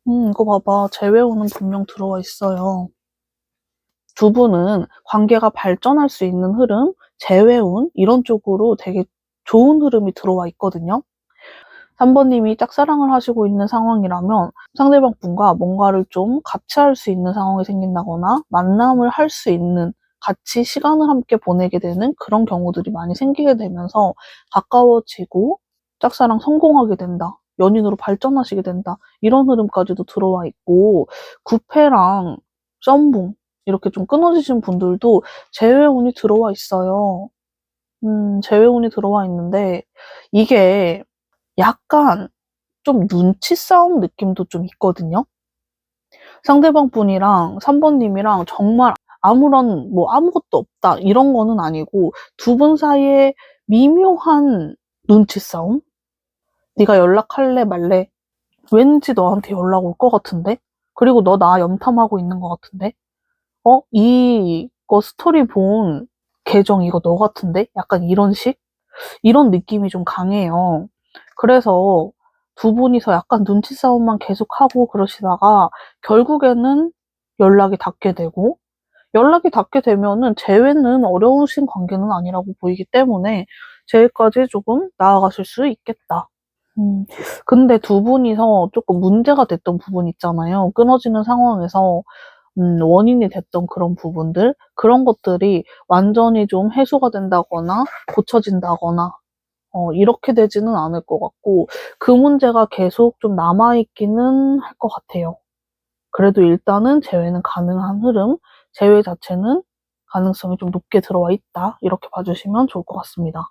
이거 봐봐. 재회오는 분명 들어와 있어요. 두 분은 관계가 발전할 수 있는 흐름, 재회운 이런 쪽으로 되게 좋은 흐름이 들어와 있거든요. 3번님이 짝사랑을 하시고 있는 상황이라면 상대방 분과 뭔가를 좀 같이 할 수 있는 상황이 생긴다거나 만남을 할 수 있는 같이 시간을 함께 보내게 되는 그런 경우들이 많이 생기게 되면서 가까워지고 짝사랑 성공하게 된다. 연인으로 발전하시게 된다. 이런 흐름까지도 들어와 있고 구패랑 썸붕 이렇게 좀 끊어지신 분들도 재회운이 들어와 있어요. 재회운이 들어와 있는데 이게 약간 좀 눈치 싸움 느낌도 좀 있거든요. 상대방 분이랑 3번님이랑 정말 아무것도 없다 이런 거는 아니고 두 분 사이에 미묘한 눈치 싸움? 네가 연락할래 말래? 왠지 너한테 연락 올 것 같은데? 그리고 너 나 염탐하고 있는 것 같은데? 이거 스토리 본 계정 이거 너 같은데? 약간 이런 식? 이런 느낌이 좀 강해요. 그래서 두 분이서 약간 눈치 싸움만 계속하고 그러시다가 결국에는 연락이 닿게 되고 연락이 닿게 되면은 재회는 어려우신 관계는 아니라고 보이기 때문에 재회까지 조금 나아가실 수 있겠다. 음, 근데 두 분이서 조금 문제가 됐던 부분 있잖아요. 끊어지는 상황에서 원인이 됐던 그런 부분들, 그런 것들이 완전히 좀 해소가 된다거나 고쳐진다거나 이렇게 되지는 않을 것 같고, 그 문제가 계속 좀 남아있기는 할 것 같아요. 그래도 일단은 재회는 가능한 흐름, 재회 자체는 가능성이 좀 높게 들어와 있다. 이렇게 봐주시면 좋을 것 같습니다.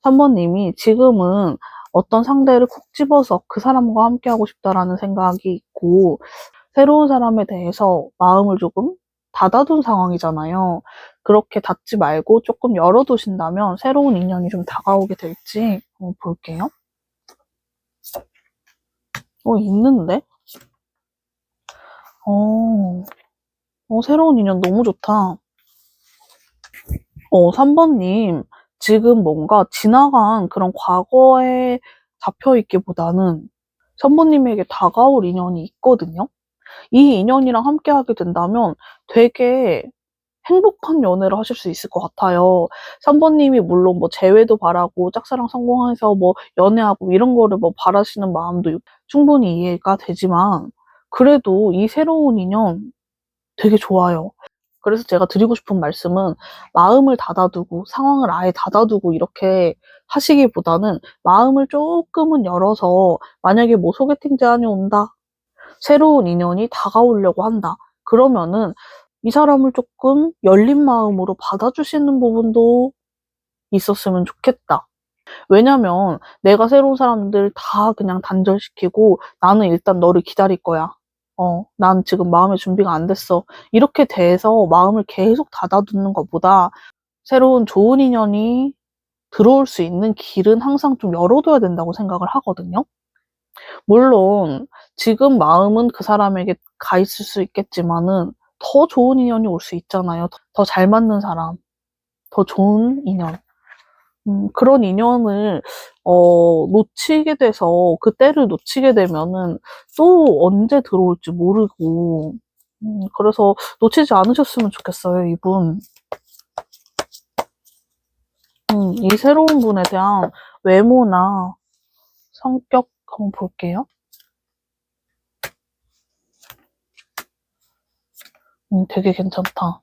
3번님이 지금은 어떤 상대를 콕 집어서 그 사람과 함께 하고 싶다라는 생각이 있고, 새로운 사람에 대해서 마음을 조금 닫아둔 상황이잖아요. 그렇게 닫지 말고 조금 열어두신다면 새로운 인연이 좀 다가오게 될지 한번 볼게요. 있는데? 새로운 인연 너무 좋다. 3번님, 지금 뭔가 지나간 그런 과거에 잡혀있기보다는 3번님에게 다가올 인연이 있거든요. 이 인연이랑 함께 하게 된다면 되게 행복한 연애를 하실 수 있을 것 같아요. 3번님이 물론 뭐 재회도 바라고 짝사랑 성공해서 뭐 연애하고 이런 거를 뭐 바라시는 마음도 충분히 이해가 되지만 그래도 이 새로운 인연 되게 좋아요. 그래서 제가 드리고 싶은 말씀은 마음을 닫아두고 상황을 아예 닫아두고 이렇게 하시기보다는 마음을 조금은 열어서 만약에 뭐 소개팅 제안이 온다. 새로운 인연이 다가오려고 한다. 그러면은 이 사람을 조금 열린 마음으로 받아주시는 부분도 있었으면 좋겠다. 왜냐면 내가 새로운 사람들 다 그냥 단절시키고 나는 일단 너를 기다릴 거야. 난 지금 마음의 준비가 안 됐어. 이렇게 돼서 마음을 계속 닫아두는 것보다 새로운 좋은 인연이 들어올 수 있는 길은 항상 좀 열어둬야 된다고 생각을 하거든요. 물론 지금 마음은 그 사람에게 가 있을 수 있겠지만은 더 좋은 인연이 올 수 있잖아요. 더 잘 맞는 사람, 더 좋은 인연. 그런 인연을 놓치게 돼서 그 때를 놓치게 되면은 또 언제 들어올지 모르고 그래서 놓치지 않으셨으면 좋겠어요, 이분. 이 새로운 분에 대한 외모나 성격 한번 볼게요. 되게 괜찮다.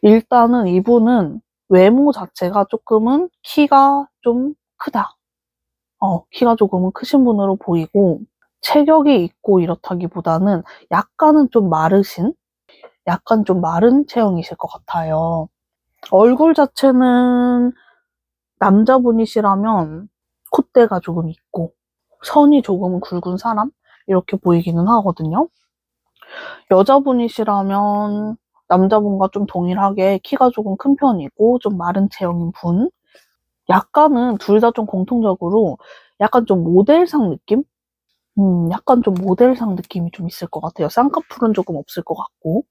일단은 이분은 외모 자체가 조금은 키가 좀 크다. 키가 조금은 크신 분으로 보이고, 체격이 있고 이렇다기보다는 약간은 좀 마르신? 약간 좀 마른 체형이실 것 같아요. 얼굴 자체는 남자분이시라면 콧대가 조금 있고, 선이 조금은 굵은 사람? 이렇게 보이기는 하거든요. 여자분이시라면 남자분과 좀 동일하게 키가 조금 큰 편이고 좀 마른 체형인 분. 약간은 둘 다 좀 공통적으로 약간 좀 모델상 느낌? 약간 좀 모델상 느낌이 좀 있을 것 같아요. 쌍꺼풀은 조금 없을 것 같고.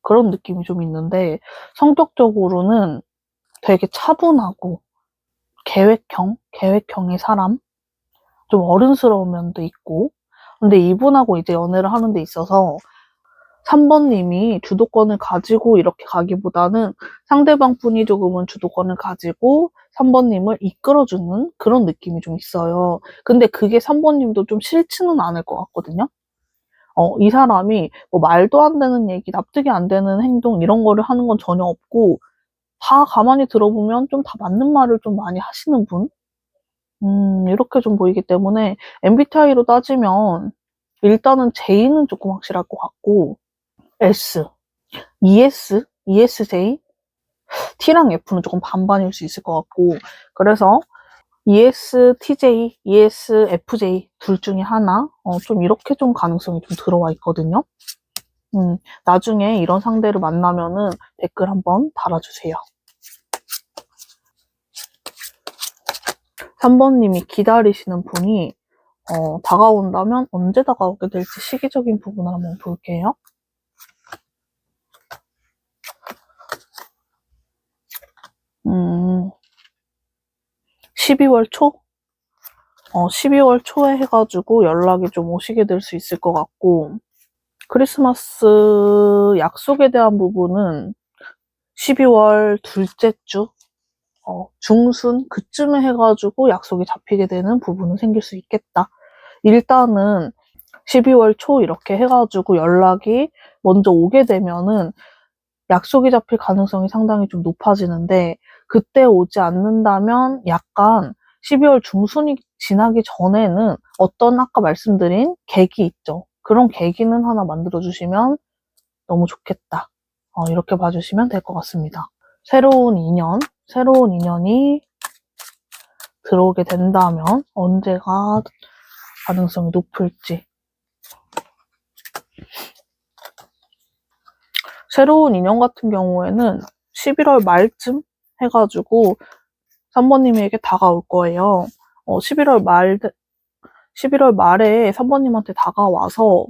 그런 느낌이 좀 있는데 성격적으로는 되게 차분하고 계획형의 사람? 좀 어른스러운 면도 있고. 근데 이분하고 이제 연애를 하는 데 있어서 3번님이 주도권을 가지고 이렇게 가기보다는 상대방 분이 조금은 주도권을 가지고 3번님을 이끌어주는 그런 느낌이 좀 있어요. 근데 그게 3번님도 좀 싫지는 않을 것 같거든요. 이 사람이 뭐 말도 안 되는 얘기, 납득이 안 되는 행동 이런 거를 하는 건 전혀 없고 다 가만히 들어보면 좀 다 맞는 말을 좀 많이 하시는 분? 이렇게 좀 보이기 때문에 MBTI로 따지면 일단은 J는 조금 확실할 것 같고 S, ESJ, T랑 F는 조금 반반일 수 있을 것 같고 그래서 ESTJ, ESFJ 둘 중에 하나 좀 이렇게 좀 가능성이 좀 들어와 있거든요. 나중에 이런 상대를 만나면은 댓글 한번 달아주세요. 3번님이 기다리시는 분이 다가온다면 언제 다가오게 될지 시기적인 부분을 한번 볼게요. 12월 초? 12월 초에 해가지고 연락이 좀 오시게 될 수 있을 것 같고, 크리스마스 약속에 대한 부분은 12월 둘째 주, 중순 그쯤에 해가지고 약속이 잡히게 되는 부분은 생길 수 있겠다. 일단은 12월 초 이렇게 해가지고 연락이 먼저 오게 되면은 약속이 잡힐 가능성이 상당히 좀 높아지는데, 그때 오지 않는다면 약간 12월 중순이 지나기 전에는 어떤 아까 말씀드린 계기 있죠. 그런 계기는 하나 만들어주시면 너무 좋겠다. 이렇게 봐주시면 될 것 같습니다. 새로운 인연이 들어오게 된다면 언제가 가능성이 높을지. 새로운 인연 같은 경우에는 11월 말쯤 해가지고 3번님에게 다가올 거예요. 11월 말에 3번님한테 다가와서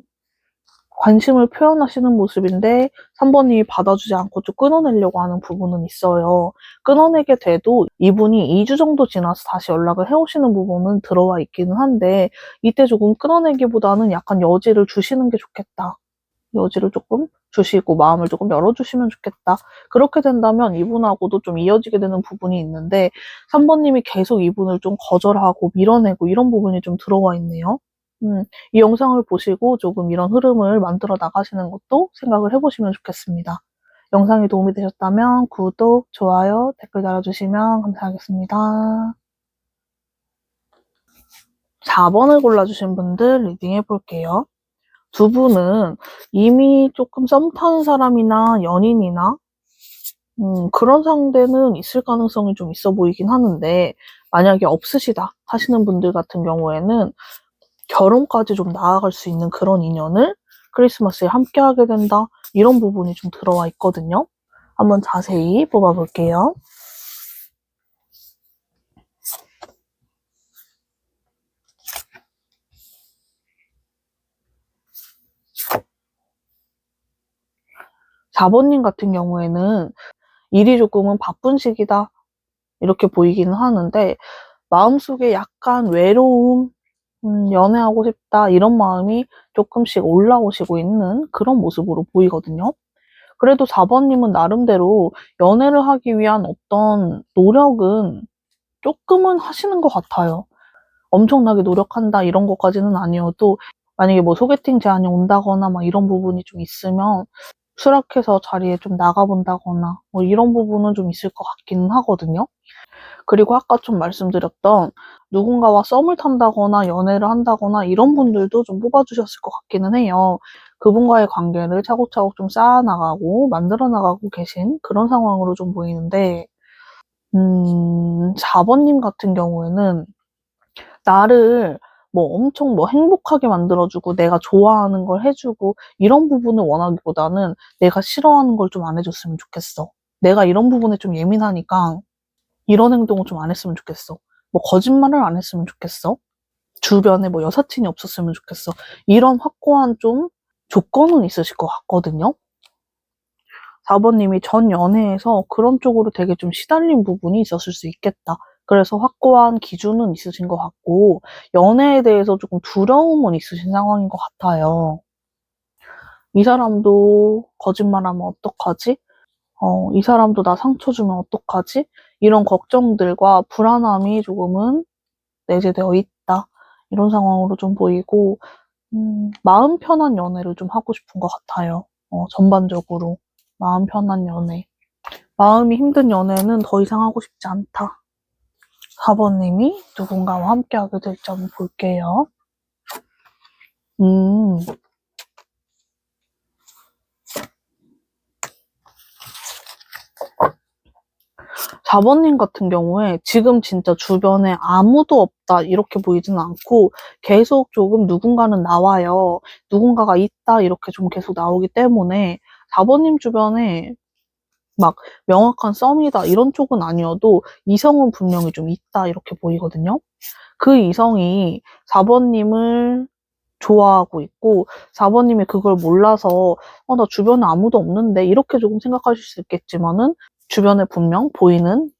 관심을 표현하시는 모습인데 3번님이 받아주지 않고 좀 끊어내려고 하는 부분은 있어요. 끊어내게 돼도 이분이 2주 정도 지나서 다시 연락을 해오시는 부분은 들어와 있기는 한데, 이때 조금 끊어내기보다는 약간 여지를 주시는 게 좋겠다. 여지를 조금 주시고 마음을 조금 열어주시면 좋겠다. 그렇게 된다면 이분하고도 좀 이어지게 되는 부분이 있는데 3번님이 계속 이분을 좀 거절하고 밀어내고 이런 부분이 좀 들어와 있네요. 이 영상을 보시고 조금 이런 흐름을 만들어 나가시는 것도 생각을 해보시면 좋겠습니다. 영상이 도움이 되셨다면 구독, 좋아요, 댓글 달아주시면 감사하겠습니다. 4번을 골라주신 분들 리딩 해볼게요. 두 분은 이미 조금 썸 타는 사람이나 연인이나 그런 상대는 있을 가능성이 좀 있어 보이긴 하는데, 만약에 없으시다 하시는 분들 같은 경우에는 결혼까지 좀 나아갈 수 있는 그런 인연을 크리스마스에 함께 하게 된다, 이런 부분이 좀 들어와 있거든요. 한번 자세히 뽑아볼게요. 4번님 같은 경우에는 일이 조금은 바쁜 시기다 이렇게 보이기는 하는데, 마음속에 약간 외로움, 연애하고 싶다 이런 마음이 조금씩 올라오시고 있는 그런 모습으로 보이거든요. 그래도 4번님은 나름대로 연애를 하기 위한 어떤 노력은 조금은 하시는 것 같아요. 엄청나게 노력한다 이런 것까지는 아니어도, 만약에 뭐 소개팅 제안이 온다거나 막 이런 부분이 좀 있으면 수락해서 자리에 좀 나가본다거나 뭐 이런 부분은 좀 있을 것 같기는 하거든요. 그리고 아까 좀 말씀드렸던 누군가와 썸을 탄다거나 연애를 한다거나 이런 분들도 좀 뽑아주셨을 것 같기는 해요. 그분과의 관계를 차곡차곡 좀 쌓아나가고 만들어 나가고 계신 그런 상황으로 좀 보이는데, 4번님 같은 경우에는 나를 뭐 엄청 뭐 행복하게 만들어주고 내가 좋아하는 걸 해주고 이런 부분을 원하기보다는 내가 싫어하는 걸 좀 안 해줬으면 좋겠어. 내가 이런 부분에 좀 예민하니까 이런 행동을 좀 안 했으면 좋겠어. 뭐 거짓말을 안 했으면 좋겠어. 주변에 뭐 여사친이 없었으면 좋겠어. 이런 확고한 좀 조건은 있으실 것 같거든요. 4번님이 전 연애에서 그런 쪽으로 되게 좀 시달린 부분이 있었을 수 있겠다. 그래서 확고한 기준은 있으신 것 같고, 연애에 대해서 조금 두려움은 있으신 상황인 것 같아요. 이 사람도 거짓말하면 어떡하지? 이 사람도 나 상처 주면 어떡하지? 이런 걱정들과 불안함이 조금은 내재되어 있다. 이런 상황으로 좀 보이고, 마음 편한 연애를 좀 하고 싶은 것 같아요. 전반적으로. 마음 편한 연애. 마음이 힘든 연애는 더 이상 하고 싶지 않다. 4번님이 누군가와 함께하게 될지 한번 볼게요. 4번님 같은 경우에 지금 진짜 주변에 아무도 없다 이렇게 보이지는 않고 계속 조금 누군가는 나와요. 누군가가 있다 이렇게 좀 계속 나오기 때문에 4번님 주변에 막 명확한 썸이다 이런 쪽은 아니어도 이성은 분명히 좀 있다 이렇게 보이거든요. 그 이성이 4번님을 좋아하고 있고 4번님이 그걸 몰라서 나 주변에 아무도 없는데 이렇게 조금 생각하실 수 있겠지만은 주변에 분명 보이는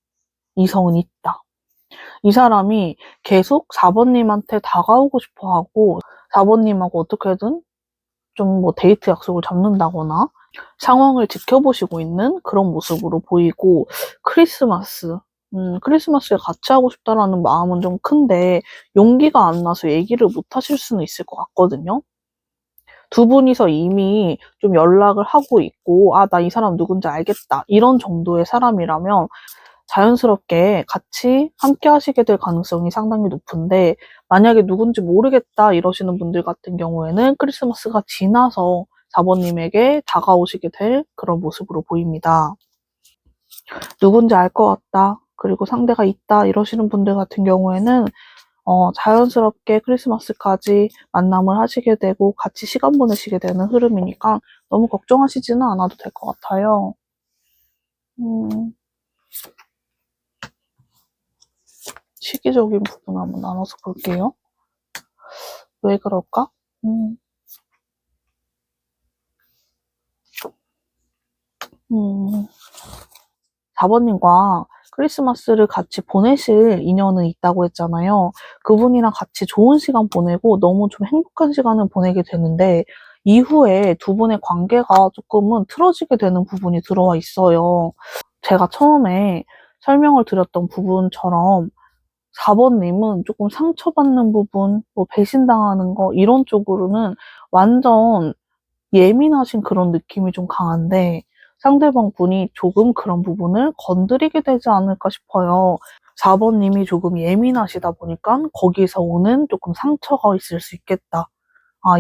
이성은 있다. 이 사람이 계속 4번님한테 다가오고 싶어 하고 4번님하고 어떻게든 좀 뭐 데이트 약속을 잡는다거나 상황을 지켜보시고 있는 그런 모습으로 보이고 크리스마스에 같이 하고 싶다라는 마음은 좀 큰데 용기가 안 나서 얘기를 못 하실 수는 있을 것 같거든요. 두 분이서 이미 좀 연락을 하고 있고 나 이 사람 누군지 알겠다 이런 정도의 사람이라면 자연스럽게 같이 함께 하시게 될 가능성이 상당히 높은데 만약에 누군지 모르겠다 이러시는 분들 같은 경우에는 크리스마스가 지나서 4번님에게 다가오시게 될 그런 모습으로 보입니다. 누군지 알 것 같다. 그리고 상대가 있다 이러시는 분들 같은 경우에는 자연스럽게 크리스마스까지 만남을 하시게 되고 같이 시간 보내시게 되는 흐름이니까 너무 걱정하시지는 않아도 될 것 같아요. 시기적인 부분 한번 나눠서 볼게요. 왜 그럴까? 4번님과 크리스마스를 같이 보내실 인연은 있다고 했잖아요. 그분이랑 같이 좋은 시간 보내고 너무 좀 행복한 시간을 보내게 되는데 이후에 두 분의 관계가 조금은 틀어지게 되는 부분이 들어와 있어요. 제가 처음에 설명을 드렸던 부분처럼 4번님은 조금 상처받는 부분, 뭐 배신당하는 거 이런 쪽으로는 완전 예민하신 그런 느낌이 좀 강한데 상대방 분이 조금 그런 부분을 건드리게 되지 않을까 싶어요. 4번님이 조금 예민하시다 보니까 거기서 오는 조금 상처가 있을 수 있겠다.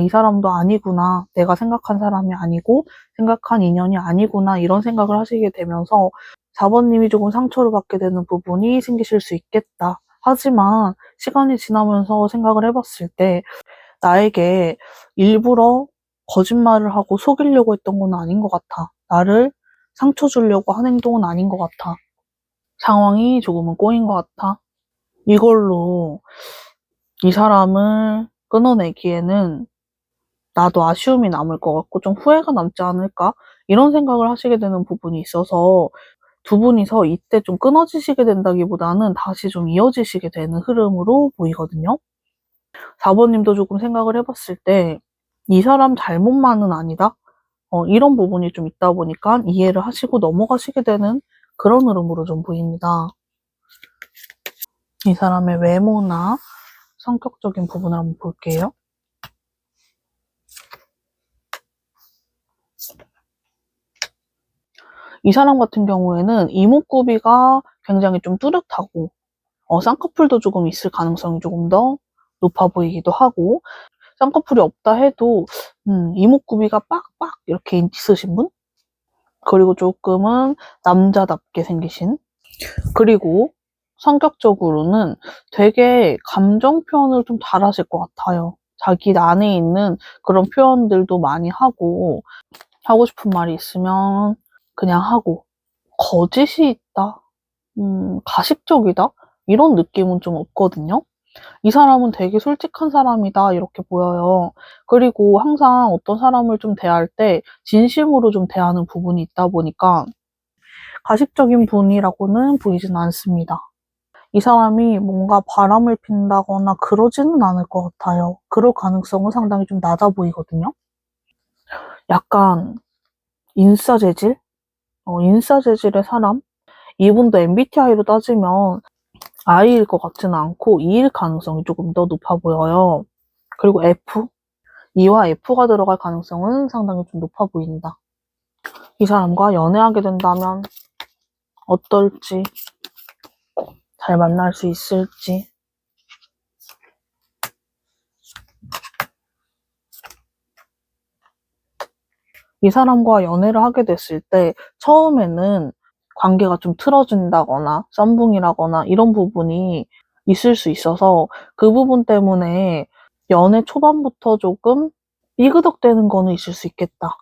이 사람도 아니구나. 내가 생각한 사람이 아니고 생각한 인연이 아니구나. 이런 생각을 하시게 되면서 4번님이 조금 상처를 받게 되는 부분이 생기실 수 있겠다. 하지만 시간이 지나면서 생각을 해봤을 때 나에게 일부러 거짓말을 하고 속이려고 했던 건 아닌 것 같아. 나를 상처 주려고 한 행동은 아닌 것 같아. 상황이 조금은 꼬인 것 같아. 이걸로 이 사람을 끊어내기에는 나도 아쉬움이 남을 것 같고 좀 후회가 남지 않을까? 이런 생각을 하시게 되는 부분이 있어서 두 분이서 이때 좀 끊어지시게 된다기보다는 다시 좀 이어지시게 되는 흐름으로 보이거든요. 4번님도 조금 생각을 해봤을 때 이 사람 잘못만은 아니다. 이런 부분이 좀 있다 보니까 이해를 하시고 넘어가시게 되는 그런 흐름으로 좀 보입니다. 이 사람의 외모나 성격적인 부분을 한번 볼게요. 이 사람 같은 경우에는 이목구비가 굉장히 좀 뚜렷하고 쌍꺼풀도 조금 있을 가능성이 조금 더 높아 보이기도 하고 쌍꺼풀이 없다 해도 이목구비가 빡빡 이렇게 있으신 분? 그리고 조금은 남자답게 생기신 그리고 성격적으로는 되게 감정 표현을 좀 잘하실 것 같아요. 자기 안에 있는 그런 표현들도 많이 하고 하고 싶은 말이 있으면 그냥 하고 거짓이 있다, 가식적이다 이런 느낌은 좀 없거든요. 이 사람은 되게 솔직한 사람이다 이렇게 보여요. 그리고 항상 어떤 사람을 좀 대할 때 진심으로 좀 대하는 부분이 있다 보니까 가식적인 분이라고는 보이진 않습니다. 이 사람이 뭔가 바람을 핀다거나 그러지는 않을 것 같아요. 그럴 가능성은 상당히 좀 낮아 보이거든요. 약간 인싸 재질? 인싸 재질의 사람? 이분도 MBTI로 따지면 I일 것 같지는 않고 E일 가능성이 조금 더 높아 보여요. 그리고 F? E와 F가 들어갈 가능성은 상당히 좀 높아 보인다. 이 사람과 연애하게 된다면 어떨지, 잘 만날 수 있을지. 이 사람과 연애를 하게 됐을 때 처음에는 관계가 좀 틀어진다거나 썸붕이라거나 이런 부분이 있을 수 있어서 그 부분 때문에 연애 초반부터 조금 삐그덕대는 거는 있을 수 있겠다.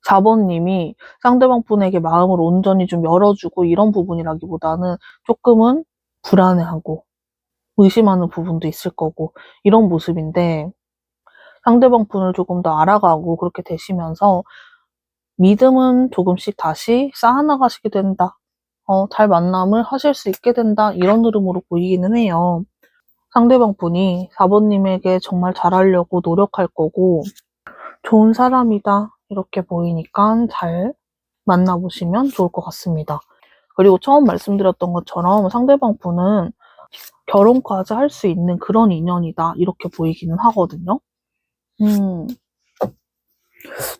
4번님이 상대방 분에게 마음을 온전히 좀 열어주고 이런 부분이라기보다는 조금은 불안해하고 의심하는 부분도 있을 거고 이런 모습인데 상대방 분을 조금 더 알아가고 그렇게 되시면서 믿음은 조금씩 다시 쌓아나가시게 된다. 잘 만남을 하실 수 있게 된다. 이런 흐름으로 보이기는 해요. 상대방 분이 4번님에게 정말 잘하려고 노력할 거고 좋은 사람이다. 이렇게 보이니까 잘 만나보시면 좋을 것 같습니다. 그리고 처음 말씀드렸던 것처럼 상대방 분은 결혼까지 할 수 있는 그런 인연이다. 이렇게 보이기는 하거든요.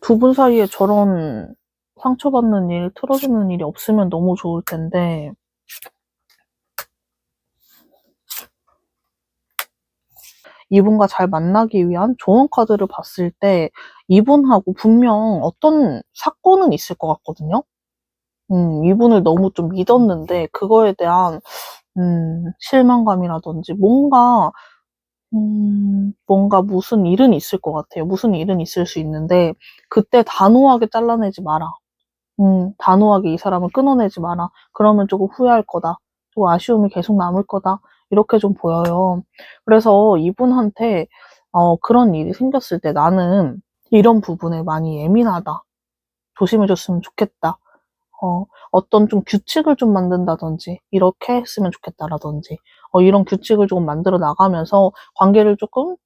두 분 사이에 저런 상처받는 일, 틀어지는 일이 없으면 너무 좋을 텐데 이분과 잘 만나기 위한 조언 카드를 봤을 때 이분하고 분명 어떤 사건은 있을 것 같거든요. 이분을 너무 좀 믿었는데 그거에 대한 실망감이라든지 뭔가 무슨 일은 있을 것 같아요. 무슨 일은 있을 수 있는데 그때 단호하게 잘라내지 마라. 단호하게 이 사람을 끊어내지 마라. 그러면 조금 후회할 거다. 좀 아쉬움이 계속 남을 거다. 이렇게 좀 보여요. 그래서 이분한테 그런 일이 생겼을 때 나는 이런 부분에 많이 예민하다. 조심해줬으면 좋겠다. 어떤 좀 규칙을 좀 만든다든지 이렇게 했으면 좋겠다라든지 이런 규칙을 조금 만들어 나가면서 관계를 조금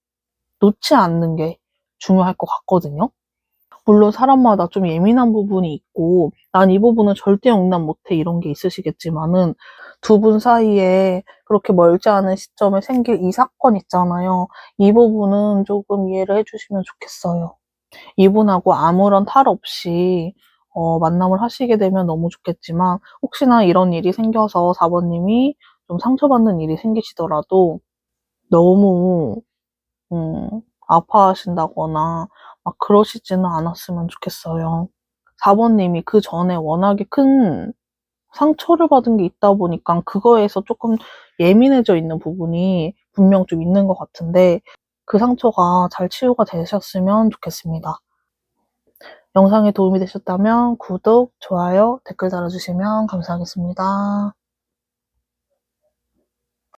놓지 않는 게 중요할 것 같거든요. 물론 사람마다 좀 예민한 부분이 있고 난 이 부분은 절대 용납 못해 이런 게 있으시겠지만은 두 분 사이에 그렇게 멀지 않은 시점에 생길 이 사건 있잖아요. 이 부분은 조금 이해를 해주시면 좋겠어요. 이분하고 아무런 탈 없이 만남을 하시게 되면 너무 좋겠지만 혹시나 이런 일이 생겨서 4번님이 좀 상처받는 일이 생기시더라도 너무 아파하신다거나 막 그러시지는 않았으면 좋겠어요. 4번님이 그 전에 워낙에 큰 상처를 받은 게 있다 보니까 그거에서 조금 예민해져 있는 부분이 분명 좀 있는 것 같은데 그 상처가 잘 치유가 되셨으면 좋겠습니다. 영상에 도움이 되셨다면 구독, 좋아요, 댓글 달아주시면 감사하겠습니다.